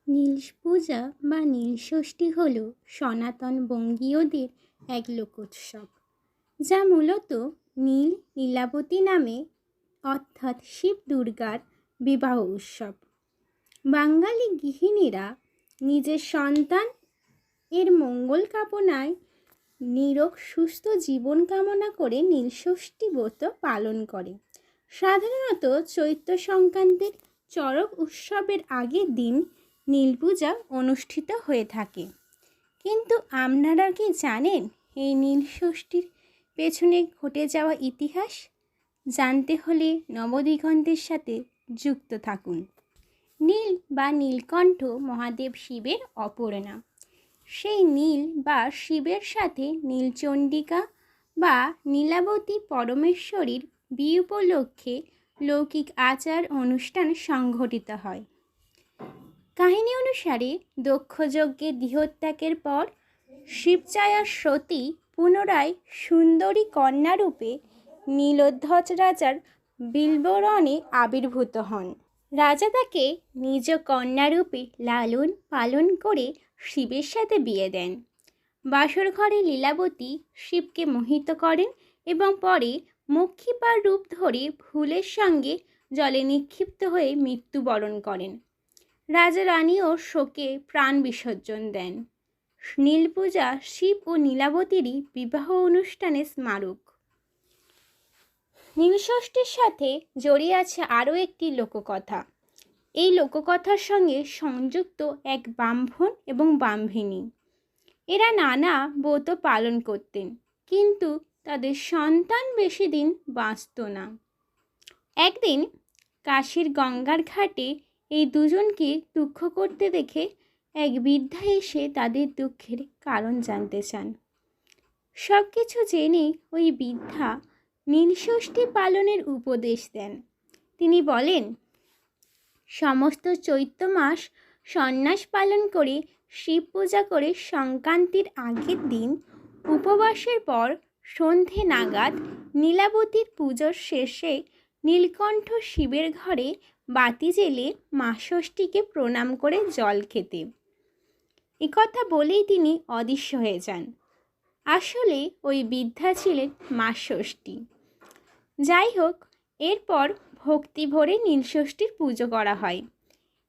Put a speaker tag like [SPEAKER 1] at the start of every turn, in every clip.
[SPEAKER 1] নীল পূজা বা নীলষষ্ঠী হল সনাতন বঙ্গীয়দের এক লোকোৎসব, যা মূলত নীল নীলাবতী নামে অর্থাৎ শিব দুর্গার বিবাহ উৎসব। বাঙালি গৃহিণীরা নিজের সন্তান এর মঙ্গল কামনায় নিরোগ সুস্থ জীবন কামনা করে নীলষষ্ঠী ব্রত পালন করে। সাধারণত চৈত্র সংক্রান্তির চড়ক উৎসবের আগের দিন নীল পূজা অনুষ্ঠিত হয়ে থাকে। কিন্তু আপনারা কি জানেন এই নীলষষ্ঠীর পেছনে ঘটে যাওয়া ইতিহাস? জানতে হলে নবদিগন্তের সাথে যুক্ত থাকুন। নীল বা নীলকণ্ঠ মহাদেব শিবের অপর নাম। সেই নীল বা শিবের সাথে নীলচণ্ডিকা বা নীলাবতী পরমেশ্বরীর বিয়ে উপলক্ষে লৌকিক আচার অনুষ্ঠান সংঘটিত হয়। কাহিনী অনুসারে দক্ষযজ্ঞে দেহত্যাগের পর শিবচায়া সতী পুনরায় সুন্দরী কন্যারূপে নীলধ্বজ রাজার বিল্বরণে আবির্ভূত হন। রাজা তাকে নিজ কন্যারূপে লালন পালন করে শিবের সাথে বিয়ে দেন। বাসর ঘরে লীলাবতী শিবকে মোহিত করেন এবং পরে মক্ষিপার রূপ ধরে ফুলের সঙ্গে জলে নিক্ষিপ্ত হয়ে মৃত্যুবরণ করেন। রাজা রানীও শোকে প্রাণ বিসর্জন দেন। নীল পূজা শিব ও নীলাবতীরই বিবাহ অনুষ্ঠানের স্মারক। নীলষষ্ঠীর সাথে জড়িয়ে আছে আরও একটি লোককথা। এই লোককথার সঙ্গে সংযুক্ত এক ব্রাহ্মণ এবং ব্রাহ্মণী। এরা নানা ব্রত পালন করতেন, কিন্তু তাদের সন্তান বেশি দিন বাঁচত না। একদিন কাশীর গঙ্গার ঘাটে এই দুজনকে দুঃখ করতে দেখে এক বৃদ্ধা এসে তাদের দুঃখের কারণ জানতে চান। সব কিছু জেনে ওই বৃদ্ধা নীলষষ্ঠী পালনের উপদেশ দেন। তিনি বলেন, সমস্ত চৈত্র মাস সন্ন্যাস পালন করে শিব পূজা করে সংক্রান্তির আগের দিন উপবাসের পর সন্ধে নাগাদ নীলাবতীর পুজোর শেষে নীলকণ্ঠ শিবের ঘরে বাতি জেলে মা ষষ্ঠীকে প্রণাম করে জল খেতে। একথা বলেই তিনি অদৃশ্য হয়ে যান। আসলে ওই বৃদ্ধা ছিলেন মা ষষ্ঠী। যাই হোক, এরপর ভক্তি ভরে নীলষষ্ঠীর পুজো করা হয়।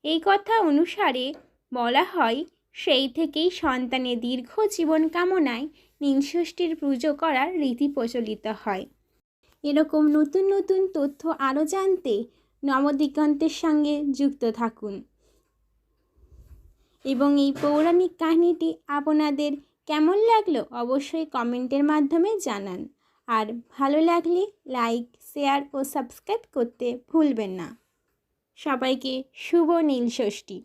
[SPEAKER 1] এই কথা অনুসারে বলা হয়, সেই থেকেই সন্তানের দীর্ঘ জীবন কামনায় নীলষষ্ঠীর পুজো করার রীতি প্রচলিত হয়। এরকম নতুন নতুন তথ্য আরও জানতে নবদিগন্তের সঙ্গে যুক্ত থাকুন এবং এই পৌরাণিক কাহিনীটি আপনাদের কেমন লাগলো অবশ্যই কমেন্টের মাধ্যমে জানান। আর ভালো লাগলে লাইক, শেয়ার ও সাবস্ক্রাইব করতে ভুলবেন না। সবাইকে শুভ নীলষষ্ঠী।